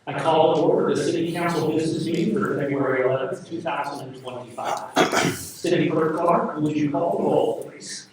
I call to order the City Council business meeting for February 11th, 2025. City Clerk Clark, would you call the roll, please?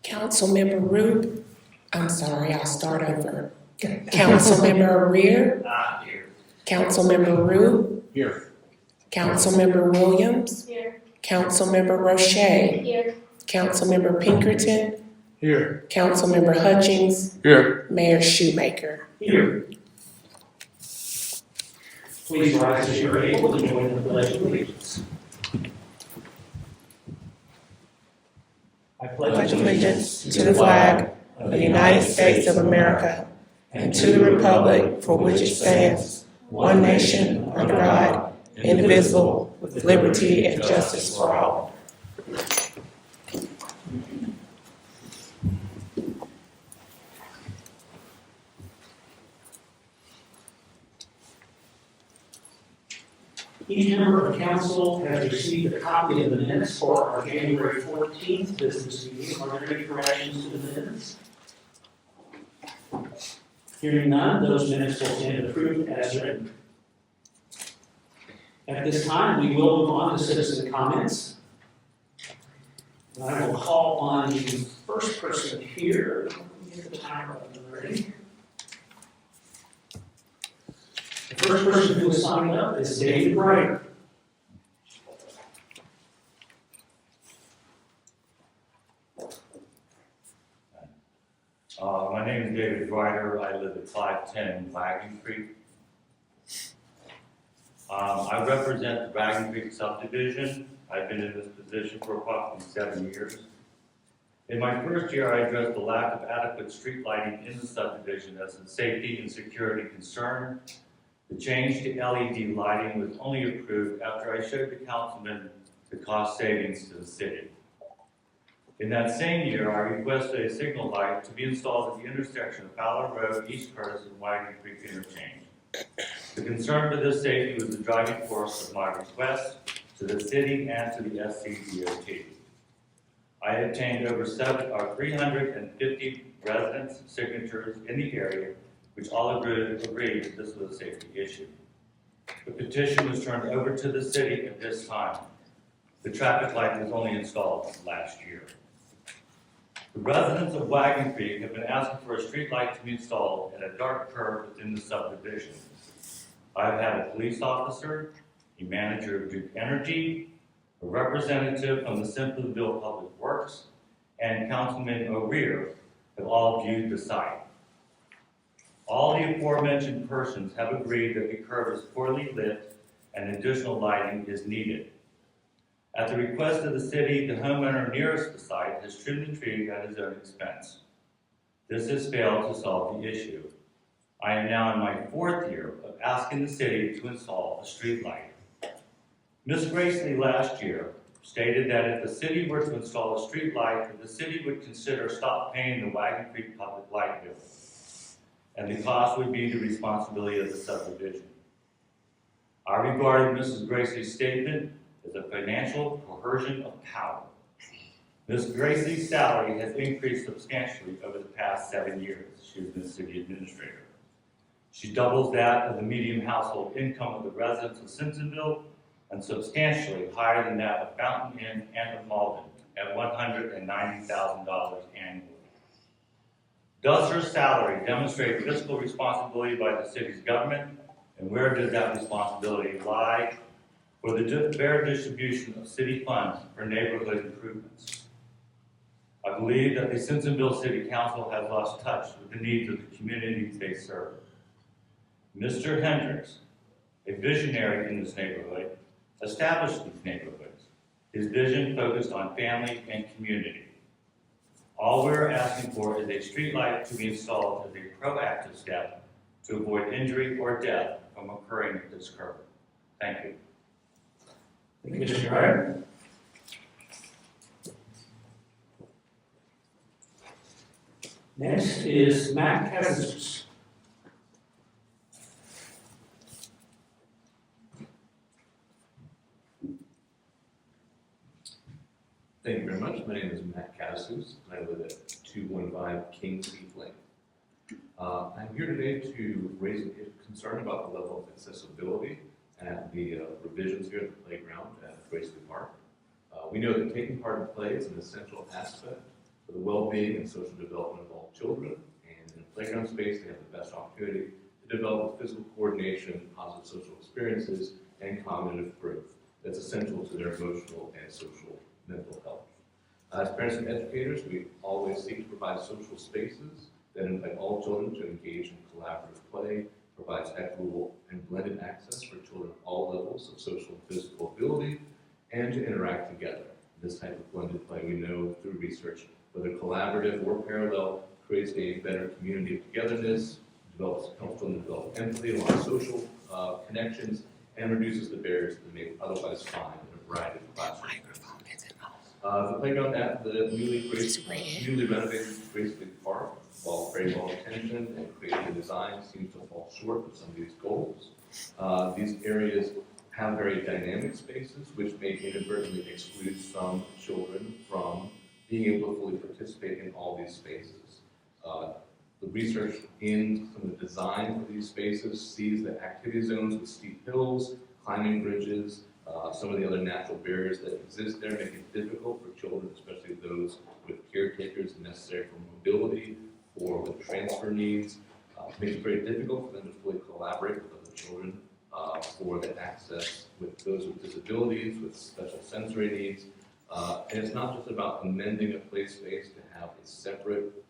Councilmember Rube, I'm sorry, I'll start over. Councilmember Rear, Here. Councilmember Rube, Here. Councilmember Williams, Here. Councilmember Roche, Here. Councilmember Pinkerton, Here. Councilmember Hutchings, Here. Mayor Shewmaker. Here. Please rise as you're able to join the Pledge of Allegiance. I Pledge allegiance to the flag of the United States of America and to the republic for which it stands, one nation, under God, indivisible, with liberty and justice for all. Each member of council has received a copy of the minutes for our January 14th business meeting. Are there any corrections to the minutes? Hearing none, those minutes will stand approved as written. At this time, we will move on to citizen comments. And I will call on the first person here. Let me get the timer up and ready. The first person who is signed up is David Wright. My name is David Ryder. I live at 510 Wagon Creek. I represent the Wagon Creek subdivision. I've been in this position for approximately 7 years. In my first year, I addressed the lack of adequate street lighting in the subdivision as a safety and security concern. The change to LED lighting was only approved after I showed the councilman the cost savings to the city. In that same year, I requested a signal light to be installed at the intersection of Fowler Road, East Curtis, and Wagon Creek interchange. The concern for this safety was the driving force of my request to the city and to the SCDOT. I obtained over 350 residents' signatures in the area, which all agreed that this was a safety issue. The petition was turned over to the city at this time. The traffic light was only installed last year. The residents of Wagon Creek have been asking for a street light to be installed at a dark curve within the subdivision. I've had a police officer, a manager of Duke Energy, a representative from the Simpsonville Public Works, and Councilman O'Rear have all viewed the site. All the aforementioned persons have agreed that the curve is poorly lit and additional lighting is needed. At the request of the city, the homeowner nearest the site has trimmed the tree at his own expense. This has failed to solve the issue. I am now in my 4th year of asking the city to install a street light. Ms. Gracely last year stated that if the city were to install a street light, that the city would consider stop paying the Wagon Creek public light bill, and the cost would be the responsibility of the subdivision. I regarded Mrs. Gracely's statement as a financial coercion of power. Ms. Gracely's salary has increased substantially over the past 7 years. She has been city administrator. She doubles that of the median household income of the residents of Simpsonville and substantially higher than that of Fountain Inn and of Malden at $190,000 annually. Does her salary demonstrate fiscal responsibility by the city's government, and where does that responsibility lie for the fair distribution of city funds for neighborhood improvements? I believe that the Simpsonville City Council has lost touch with the needs of the communities they serve. Mr. Hendricks, a visionary in this neighborhood, established these neighborhoods. His vision focused on family and community. All we're asking for is a street light to be installed as a proactive step to avoid injury or death from occurring at this curve. Thank you. Thank you, Mr. Wright. Next is Matt Cazessus. Thank you very much. My name is Matt Cazessus, and I live at 215 Kingsmead Lane. I'm here today to raise a concern about the level of accessibility at the revisions here at the playground at Gracely Park. We know that taking part in play is an essential aspect for the well-being and social development of all children, and in a playground space they have the best opportunity to develop physical coordination, positive social experiences, and cognitive growth that's essential to their emotional and social mental health. As parents and educators, we always seek to provide social spaces that invite all children to engage in collaborative play, provides equitable and blended access for children at all levels of social and physical ability, and to interact together. This type of blended play, we know through research, whether collaborative or parallel, creates a better community of togetherness, helps children develop empathy along social connections, and reduces the barriers that they may otherwise find in a variety of classrooms. The playground at the newly renovated Gracely Park, while very well intentioned and creative design, seems to fall short of some of these goals. These areas have very dynamic spaces, which may inadvertently exclude some children from being able to fully participate in all these spaces. The research in some of the design for these spaces sees that activity zones with steep hills, climbing bridges, some of the other natural barriers that exist there make it difficult for children, especially those with caretakers necessary for mobility or with transfer needs. It makes it very difficult for them to fully collaborate with other children for the access with those with disabilities, with special sensory needs. And it's not just about amending a play space to have a separate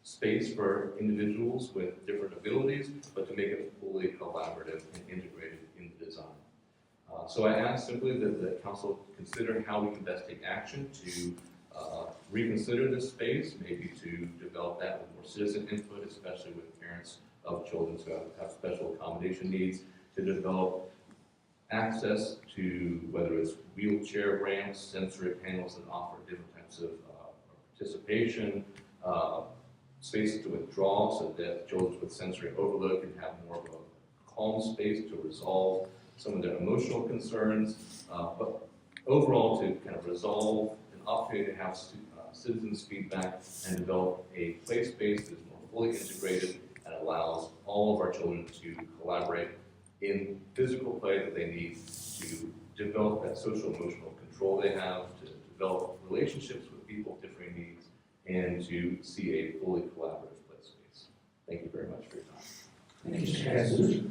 space for individuals with different abilities, but to make it fully collaborative and integrated in the design. So I ask simply that the council consider how we can best take action to reconsider this space, maybe to develop that with more citizen input, especially with parents of children who have special accommodation needs, to develop access to whether it's wheelchair ramps, sensory panels that offer different types of participation, spaces to withdraw so that children with sensory overload can have more of a calm space to resolve some of their emotional concerns, but overall to kind of resolve an opportunity to have citizens' feedback and develop a play space that is more fully integrated and allows all of our children to collaborate in physical play that they need to develop that social emotional control they have, to develop relationships with people with differing needs, and to see a fully collaborative play space. Thank you very much for your time. Thank you, Mr. Cazessus.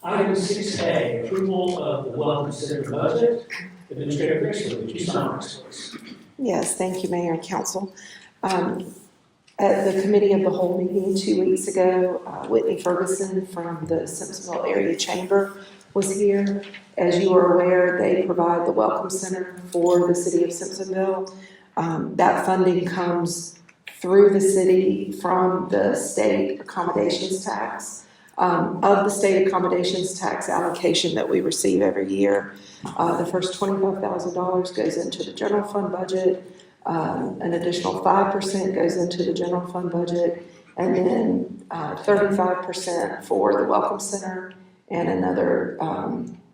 Item 6A, approval of the Welcome Center budget. Administrator Grayson, would you summarize, please? Yes, thank you, Mayor and Council. At the Committee of the Whole meeting 2 weeks ago, Whitney Ferguson from the Simpsonville Area Chamber was here. As you are aware, they provide the Welcome Center for the City of Simpsonville. That funding comes through the city from the state accommodations tax. Of the state accommodations tax allocation that we receive every year, the first $25,000 goes into the general fund budget, an additional 5% goes into the general fund budget, and then 35% for the Welcome Center, and another,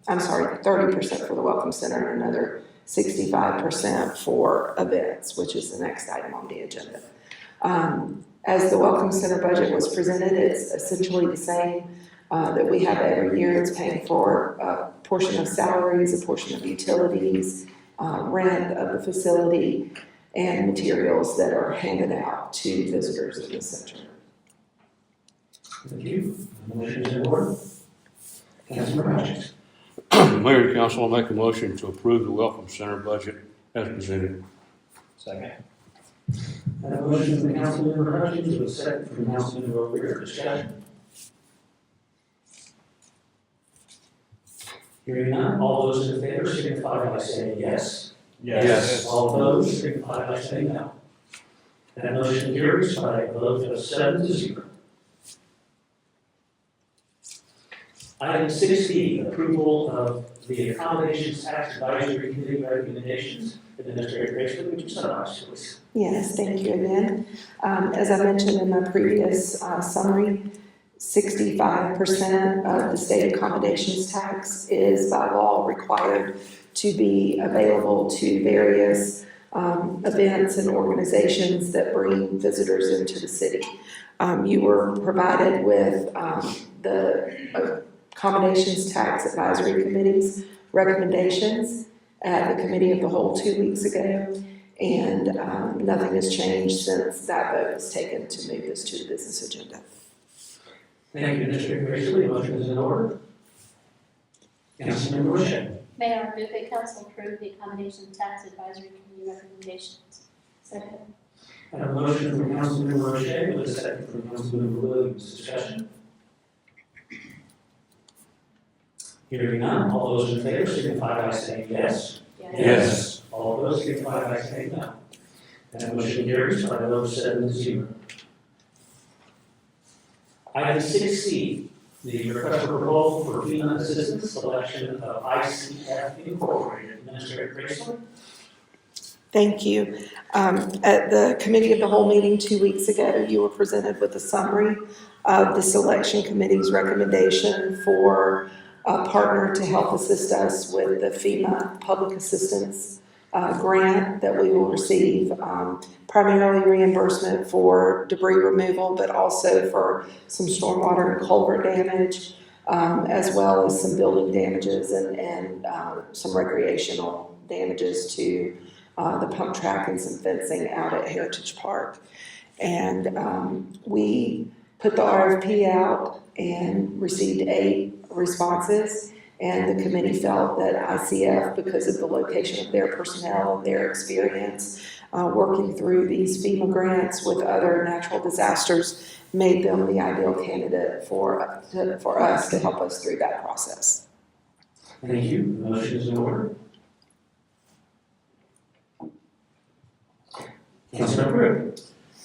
30% for the Welcome Center, and another 65% for events, which is the next item on the agenda. As the Welcome Center budget was presented, it's essentially the same that we have every year. It's paying for a portion of salaries, a portion of utilities, rent of the facility, and materials that are handed out to visitors in the center. Thank you. Motion is in order. Councilman Hodges. Mayor and Council, I'll make a motion to approve the Welcome Center budget as presented. Second. I have a motion from Councilmember Hutchins with a second from Councilmember O'Leary. Discussion. Hearing none, all those in favor signify by saying yes. Yes. All opposed signify by saying no. That motion carries by a vote of 7-0. Item 6B, approval of the Accommodations Tax Advisory Committee recommendations. Administrator Grayson, would you summarize, please? Yes, thank you again. As I mentioned in my previous summary, 65% of the state accommodations tax is by law required to be available to various events and organizations that bring visitors into the city. You were provided with the Accommodations Tax Advisory Committee's recommendations at the Committee of the Whole 2 weeks ago, and nothing has changed since that vote was taken to move this to the business agenda. Thank you, Administrator Grayson. The motion is in order. Councilmember Roche. Mayor, I move that council approve the Accommodation Tax Advisory Committee recommendations. Second. I have a motion from Councilmember Roche with a second from Councilmember Williams. Discussion? Hearing none, all those in favor signify by saying yes. Yes. All those signify by saying no. That motion carries by a vote of 7-0. Item 6C, the request for proposal for FEMA assistance selection of ICF Incorporated. Administrator Grayson. Thank you. At the Committee of the Whole meeting 2 weeks ago, you were presented with a summary of the selection committee's recommendation for a partner to help assist us with the FEMA public assistance grant that we will receive, primarily reimbursement for debris removal, but also for some stormwater and culvert damage, as well as some building damages and some recreational damages to the pump track and some fencing out at Heritage Park. And we put the RFP out and received 8 responses, and the committee felt that ICF, because of the location of their personnel and their experience working through these FEMA grants with other natural disasters, made them the ideal candidate for us to help us through that process. Thank you. The motion is in order. Councilmember Rowe.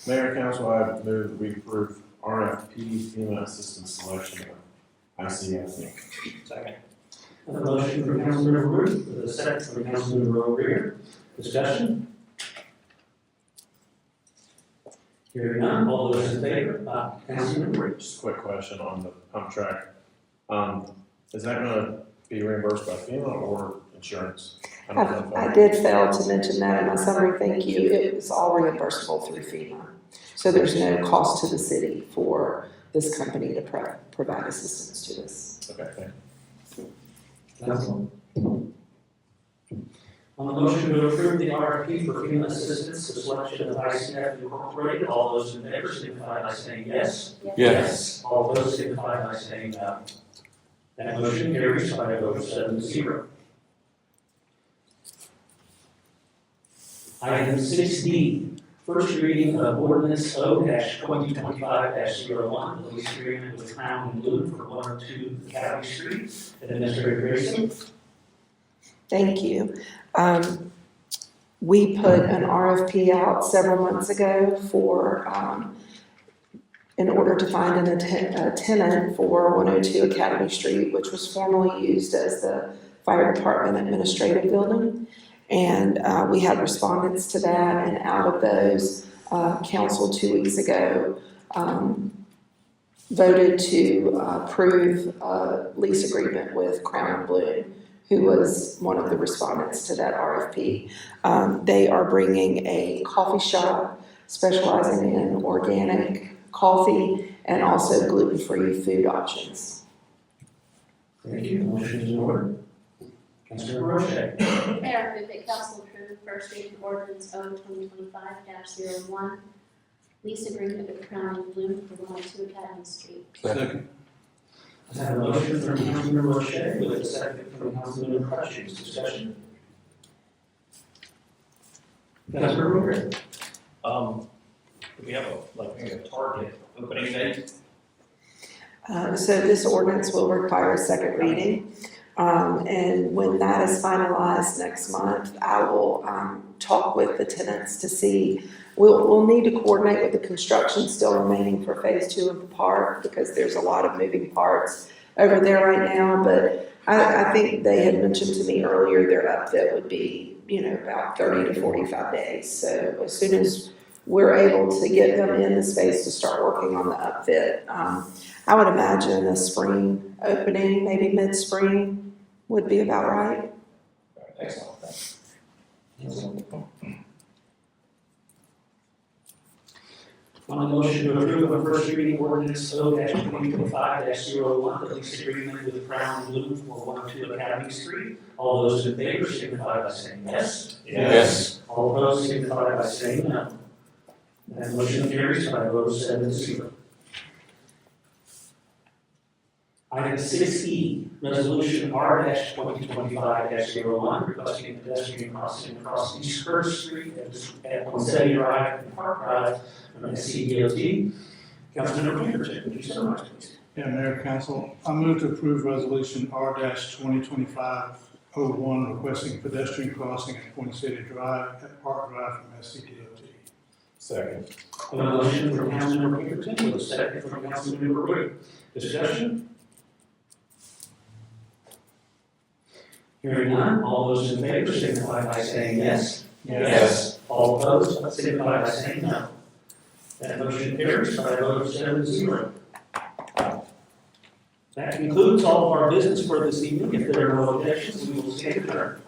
Mayor, Council, I move that we approve RFP FEMA assistance selection of ICF Inc. Second. I have a motion from Councilmember Rowe with a second from Councilmember O'Rear. Discussion? Hearing none, all those in favor? Councilmember Rowe. Just a quick question on the pump track. Is that gonna be reimbursed by FEMA or insurance? I did fail to mention that in my summary, thank you. It was all reimbursable through FEMA. So there's no cost to the city for this company to provide assistance to us. Okay, thank you. Council. On the motion to approve the RFP for FEMA assistance, the selection of ICF Incorporated, all those in favor signify by saying yes. Yes. All those signify by saying no. That motion carries by a vote of 7-0. Item 6D, first reading of Ordinance O-2025-01, the lease agreement with Crown and Bloom for 102 Academy Street. Administrator Grayson. Thank you. We put an RFP out several months ago for, in order to find a tenant for 102 Academy Street, which was formerly used as the fire department administrative building. And we had respondents to that, and out of those, council 2 weeks ago voted to approve a lease agreement with Crown and Bloom, who was one of the respondents to that RFP. They are bringing a coffee shop specializing in organic coffee and also gluten-free food options. Thank you. The motion is in order. Councilmember Roche. Mayor, I move that council approve first reading Ordinance O-2025-01, lease agreement with Crown and Bloom for 102 Academy Street. Second. I have a motion from Councilmember Roche with a second from Councilmember Crutchings. Discussion? Councilmember O'Rear. Do we have a target opening date? So this ordinance will require a second reading. And when that is finalized next month, I will talk with the tenants to see, we'll need to coordinate with the construction still remaining for phase 2 of the park, because there's a lot of moving parts over there right now, but I think they had mentioned to me earlier their upfit would be, about 30 to 45 days. So as soon as we're able to get them in the space to start working on the upfit, I would imagine a spring opening, maybe mid-spring would be about right. Excellent, thanks. On the motion to approve on first reading ordinance O-2025-01, the lease agreement with Crown Bloom for 102 Academy Street. All those in favor signify by saying yes. Yes. All opposed signify by saying no. That motion carries by a vote of 7-0. Item 6E, resolution R-2025-01, requesting a pedestrian crossing across East First Street at Poinsettia Drive and Park Drive from SCDOT. Councilmember Pinkerton, would you summarize, please? Yeah, Mayor, Council, I move to approve resolution R-2025-01, requesting pedestrian crossing at Poinsettia Drive at Park Drive from SCDOT. Second. A motion from Councilmember Pinkerton with a second from Councilmember Wood. Discussion? Hearing none, all those in favor signify by saying yes. Yes. All opposed signify by saying no. That motion carries by a vote of 7-0. That concludes all of our business for this evening. If there are no objections, we will stand adjourned.